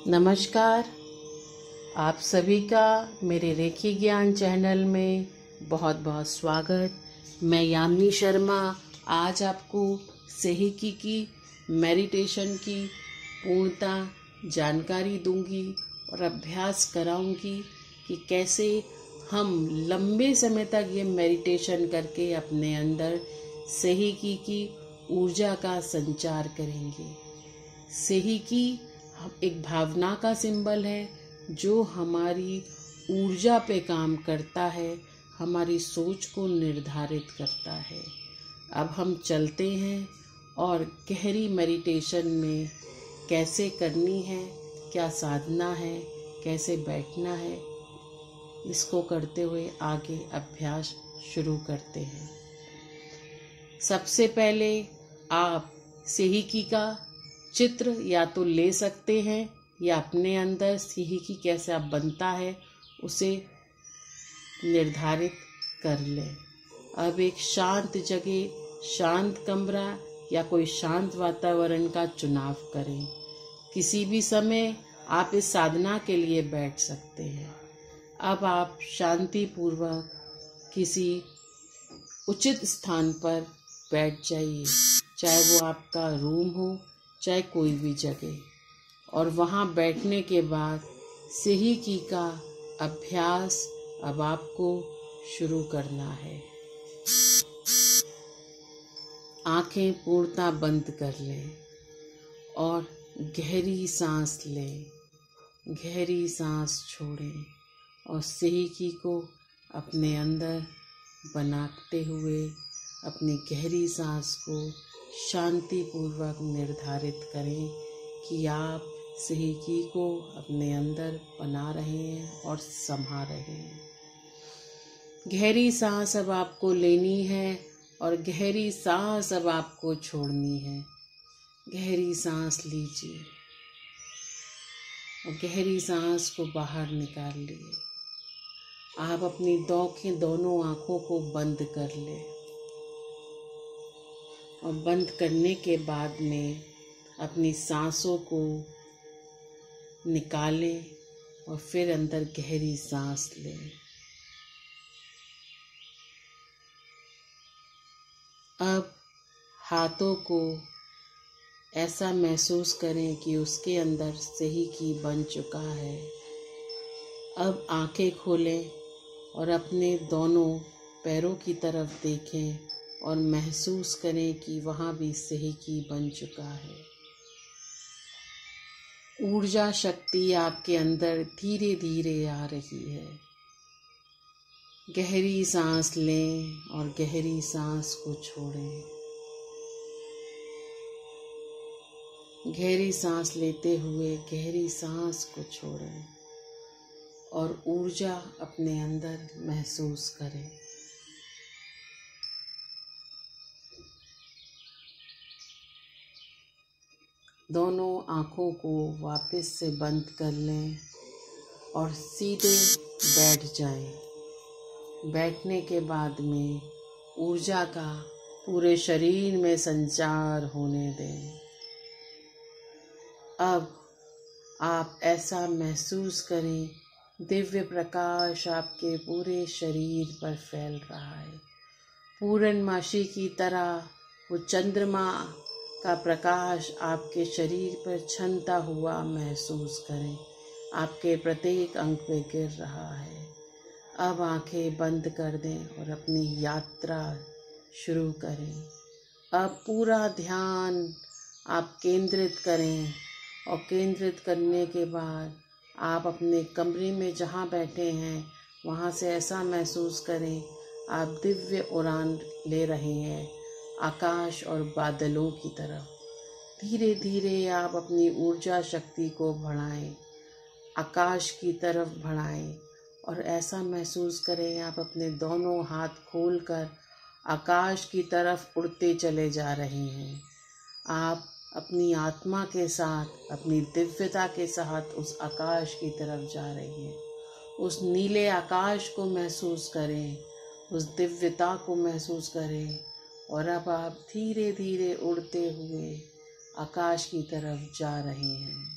नमस्कार। आप सभी का मेरे रेखी ज्ञान चैनल में बहुत बहुत स्वागत। मैं यामिनी शर्मा आज आपको सेहिकी की मेडिटेशन की पूर्णतः जानकारी दूंगी और अभ्यास कराऊंगी कि कैसे हम लंबे समय तक ये मेडिटेशन करके अपने अंदर सेहिकी की ऊर्जा का संचार करेंगे। सेहिकी एक भावना का सिंबल है जो हमारी ऊर्जा पे काम करता है, हमारी सोच को निर्धारित करता है। अब हम चलते हैं और गहरी मेडिटेशन में कैसे करनी है, क्या साधना है, कैसे बैठना है, इसको करते हुए आगे अभ्यास शुरू करते हैं। सबसे पहले आप सेहिकी का चित्र या तो ले सकते हैं या अपने अंदर सेहिकी कैसा बनता है उसे निर्धारित कर लें। अब एक शांत जगह, शांत कमरा या कोई शांत वातावरण का चुनाव करें। किसी भी समय आप इस साधना के लिए बैठ सकते हैं। अब आप शांतिपूर्वक किसी उचित स्थान पर बैठ जाइए, चाहे वो आपका रूम हो चाहे कोई भी जगह। और वहाँ बैठने के बाद सेहिकी का अभ्यास अब आपको शुरू करना है। आंखें पूर्णतः बंद कर लें और गहरी सांस लें, गहरी सांस छोड़ें और सेहिकी को अपने अंदर बनाते हुए अपनी गहरी सांस को शांतिपूर्वक निर्धारित करें कि आप सेहिकी को अपने अंदर बना रहे हैं और संभाल रहे हैं। गहरी सांस अब आपको लेनी है और गहरी सांस अब आपको छोड़नी है। गहरी सांस लीजिए और गहरी सांस को बाहर निकाल लिए। आप अपनी दोनों आँखों को बंद कर लें और बंद करने के बाद में अपनी सांसों को निकालें और फिर अंदर गहरी सांस लें। अब हाथों को ऐसा महसूस करें कि उसके अंदर सेहिकी बन चुका है। अब आंखें खोलें और अपने दोनों पैरों की तरफ देखें और महसूस करें कि वहाँ भी सेहिकी बन चुका है। ऊर्जा शक्ति आपके अंदर धीरे धीरे आ रही है। गहरी सांस लें और गहरी सांस को छोड़ें। गहरी सांस लेते हुए गहरी सांस को छोड़ें और ऊर्जा अपने अंदर महसूस करें। दोनों आँखों को वापस से बंद कर लें और सीधे बैठ जाएं। बैठने के बाद में ऊर्जा का पूरे शरीर में संचार होने दें। अब आप ऐसा महसूस करें दिव्य प्रकाश आपके पूरे शरीर पर फैल रहा है। पूर्णमासी की तरह वो चंद्रमा का प्रकाश आपके शरीर पर छनता हुआ महसूस करें। आपके प्रत्येक अंग पे गिर रहा है। अब आंखें बंद कर दें और अपनी यात्रा शुरू करें। अब पूरा ध्यान आप केंद्रित करें और केंद्रित करने के बाद आप अपने कमरे में जहाँ बैठे हैं वहाँ से ऐसा महसूस करें आप दिव्य उड़ान ले रहे हैं आकाश और बादलों की तरफ। धीरे धीरे आप अपनी ऊर्जा शक्ति को बढ़ाएं, आकाश की तरफ बढ़ाएं और ऐसा महसूस करें आप अपने दोनों हाथ खोलकर आकाश की तरफ उड़ते चले जा रहे हैं। आप अपनी आत्मा के साथ, अपनी दिव्यता के साथ उस आकाश की तरफ जा रही हैं। उस नीले आकाश को महसूस करें, उस दिव्यता को महसूस करें और अब आप धीरे धीरे उड़ते हुए आकाश की तरफ जा रहे हैं।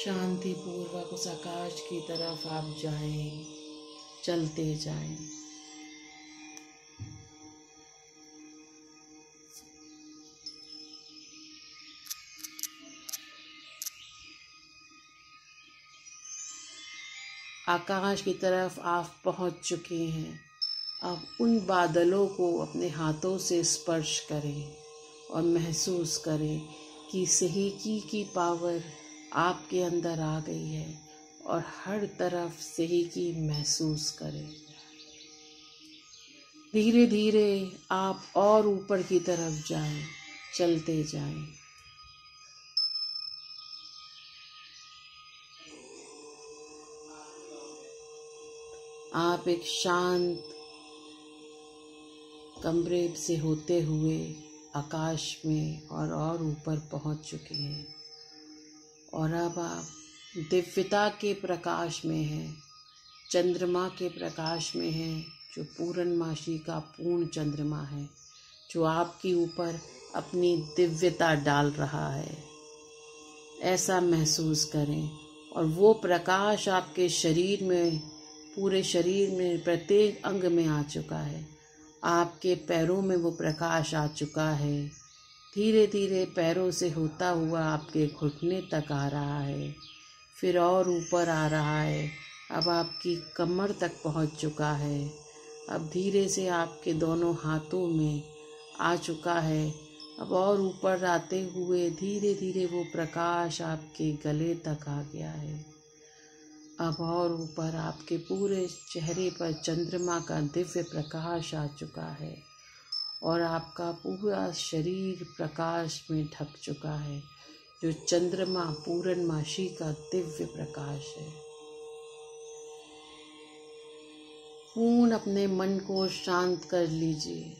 शांति पूर्वक उस आकाश की तरफ आप जाएं, चलते जाएं। आकाश की तरफ आप पहुंच चुके हैं। अब उन बादलों को अपने हाथों से स्पर्श करें और महसूस करें कि सेहिकी की पावर आपके अंदर आ गई है और हर तरफ सेहिकी महसूस करें। धीरे धीरे आप और ऊपर की तरफ जाएं, चलते जाएं। आप एक शांत कमरे से होते हुए आकाश में और ऊपर पहुंच चुके हैं और अब आप दिव्यता के प्रकाश में हैं, चंद्रमा के प्रकाश में हैं, जो पूर्णमासी का पूर्ण चंद्रमा है, जो आपके ऊपर अपनी दिव्यता डाल रहा है। ऐसा महसूस करें और वो प्रकाश आपके शरीर में, पूरे शरीर में, प्रत्येक अंग में आ चुका है। आपके पैरों में वो प्रकाश आ चुका है। धीरे धीरे पैरों से होता हुआ आपके घुटने तक आ रहा है, फिर और ऊपर आ रहा है। अब आपकी कमर तक पहुंच चुका है। अब धीरे से आपके दोनों हाथों में आ चुका है। अब और ऊपर आते हुए धीरे धीरे वो प्रकाश आपके गले तक आ गया है। अब और ऊपर आपके पूरे चेहरे पर चंद्रमा का दिव्य प्रकाश आ चुका है और आपका पूरा शरीर प्रकाश में ढक चुका है, जो चंद्रमा पूर्णमासी का दिव्य प्रकाश है। पूर्ण अपने मन को शांत कर लीजिए।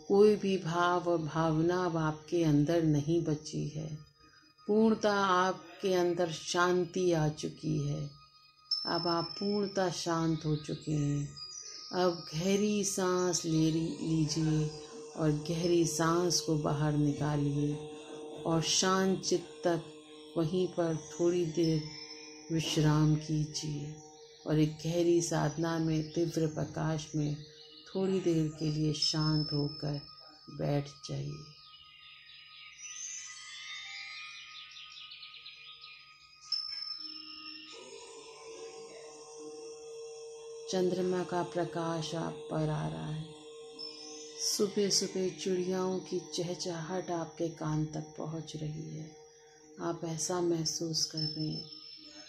कोई भी भाव और भावना अब आपके अंदर नहीं बची है। पूर्णतः आपके अंदर शांति आ चुकी है। अब आप पूर्णतः शांत हो चुके हैं। अब गहरी सांस ले लीजिए और गहरी सांस को बाहर निकालिए और शांत चित्त तक वहीं पर थोड़ी देर विश्राम कीजिए और एक गहरी साधना में, तीव्र प्रकाश में थोड़ी देर के लिए शांत होकर बैठ जाइए। चंद्रमा का प्रकाश आप पर आ रहा है। सुबह सुबह चिड़ियाओं की चहचहाहट आपके कान तक पहुंच रही है। आप ऐसा महसूस कर रहे हैं,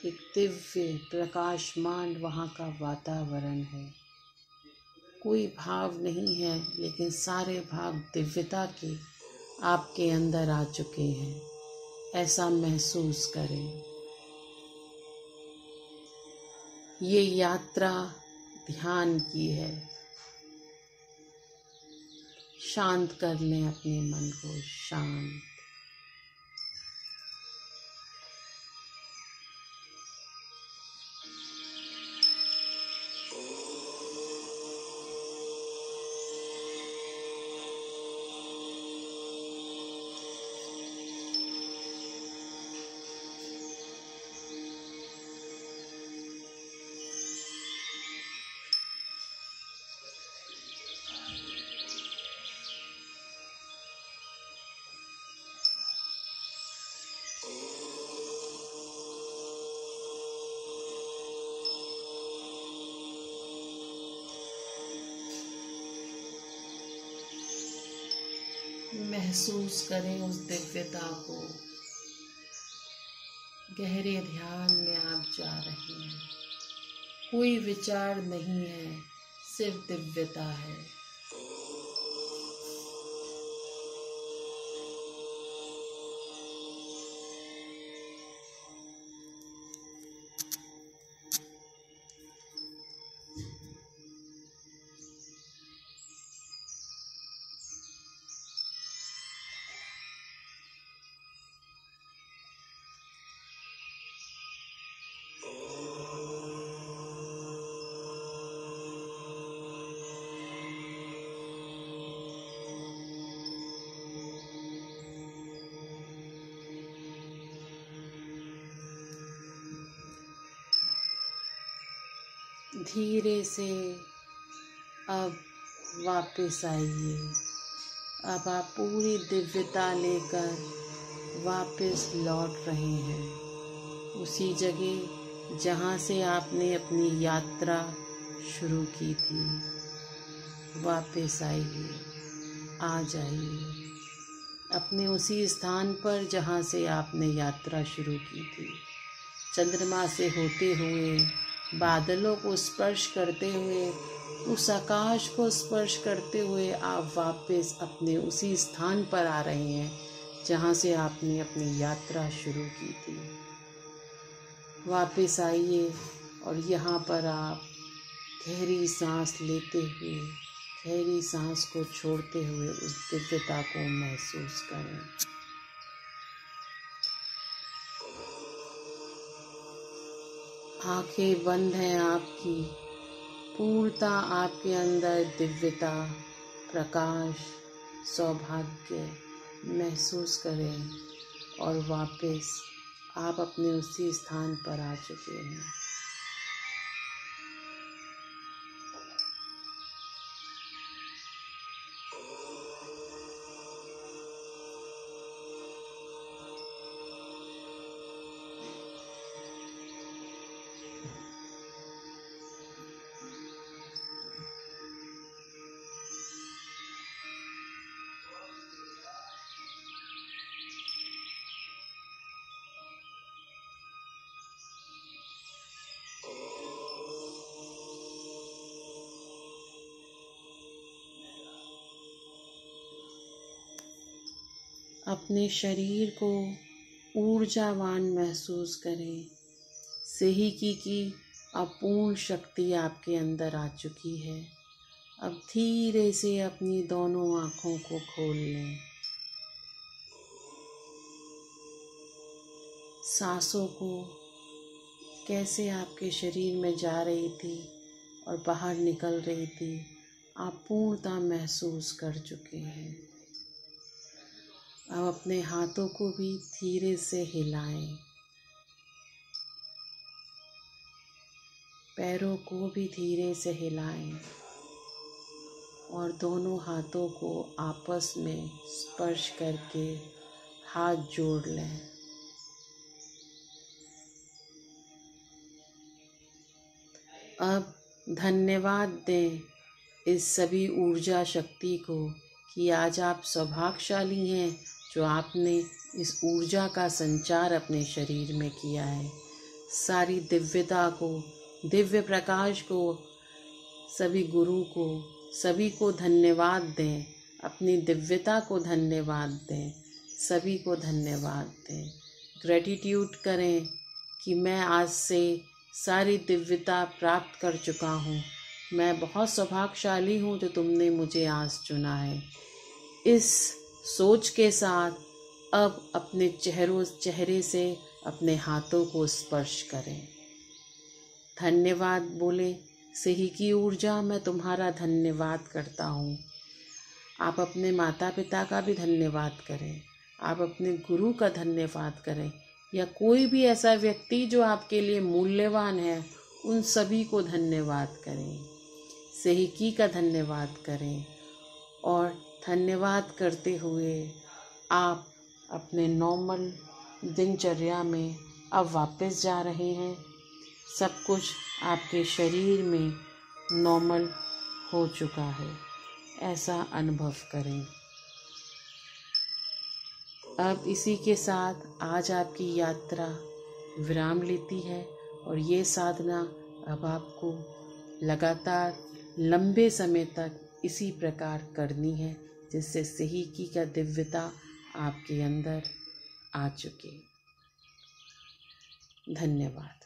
एक दिव्य प्रकाशमान वहाँ का वातावरण है। कोई भाव नहीं है, लेकिन सारे भाव दिव्यता के आपके अंदर आ चुके हैं। ऐसा महसूस करें। ये यात्रा ध्यान की है। शांत कर लें अपने मन को, शांत। महसूस करें उस दिव्यता को। गहरे ध्यान में आप जा रहे हैं। कोई विचार नहीं है, सिर्फ दिव्यता है। धीरे से अब वापस आइए। अब आप पूरी दिव्यता लेकर वापस लौट रहे हैं उसी जगह जहाँ से आपने अपनी यात्रा शुरू की थी। वापस आइए, आ जाइए अपने उसी स्थान पर जहाँ से आपने यात्रा शुरू की थी। चंद्रमा से होते हुए, बादलों को स्पर्श करते हुए, उस आकाश को स्पर्श करते हुए आप वापस अपने उसी स्थान पर आ रहे हैं जहाँ से आपने अपनी यात्रा शुरू की थी। वापस आइए और यहाँ पर आप गहरी सांस लेते हुए, गहरी सांस को छोड़ते हुए उस दिव्यता को महसूस करें। आंखें बंद हैं आपकी। पूर्णता आपके अंदर दिव्यता, प्रकाश, सौभाग्य महसूस करें और वापस आप अपने उसी स्थान पर आ चुके हैं। अपने शरीर को ऊर्जावान महसूस करें। सेहिकी की अपूर्ण शक्ति आपके अंदर आ चुकी है। अब धीरे से अपनी दोनों आँखों को खोल लें। सांसों को कैसे आपके शरीर में जा रही थी और बाहर निकल रही थी, आप पूर्णता महसूस कर चुके हैं। अब अपने हाथों को भी धीरे से हिलाएं। पैरों को भी धीरे से हिलाएं और दोनों हाथों को आपस में स्पर्श करके हाथ जोड़ लें। अब धन्यवाद दें इस सभी ऊर्जा शक्ति को कि आज आप सौभाग्यशाली हैं जो आपने इस ऊर्जा का संचार अपने शरीर में किया है। सारी दिव्यता को, दिव्य प्रकाश को, सभी गुरु को, सभी को धन्यवाद दें। अपनी दिव्यता को धन्यवाद दें, सभी को धन्यवाद दें। ग्रेटिट्यूड करें कि मैं आज से सारी दिव्यता प्राप्त कर चुका हूँ। मैं बहुत सौभाग्यशाली हूँ जो तुमने मुझे आज चुना है। इस सोच के साथ अब अपने चेहरे से अपने हाथों को स्पर्श करें। धन्यवाद बोले, सेहिकी ऊर्जा मैं तुम्हारा धन्यवाद करता हूँ। आप अपने माता पिता का भी धन्यवाद करें, आप अपने गुरु का धन्यवाद करें, या कोई भी ऐसा व्यक्ति जो आपके लिए मूल्यवान है, उन सभी को धन्यवाद करें। सेहिकी का धन्यवाद करें और धन्यवाद करते हुए आप अपने नॉर्मल दिनचर्या में अब वापस जा रहे हैं। सब कुछ आपके शरीर में नॉर्मल हो चुका है, ऐसा अनुभव करें। अब इसी के साथ आज आपकी यात्रा विराम लेती है और ये साधना अब आपको लगातार लंबे समय तक इसी प्रकार करनी है, जिससे सेहिकी का दिव्यता आपके अंदर आ चुके। धन्यवाद।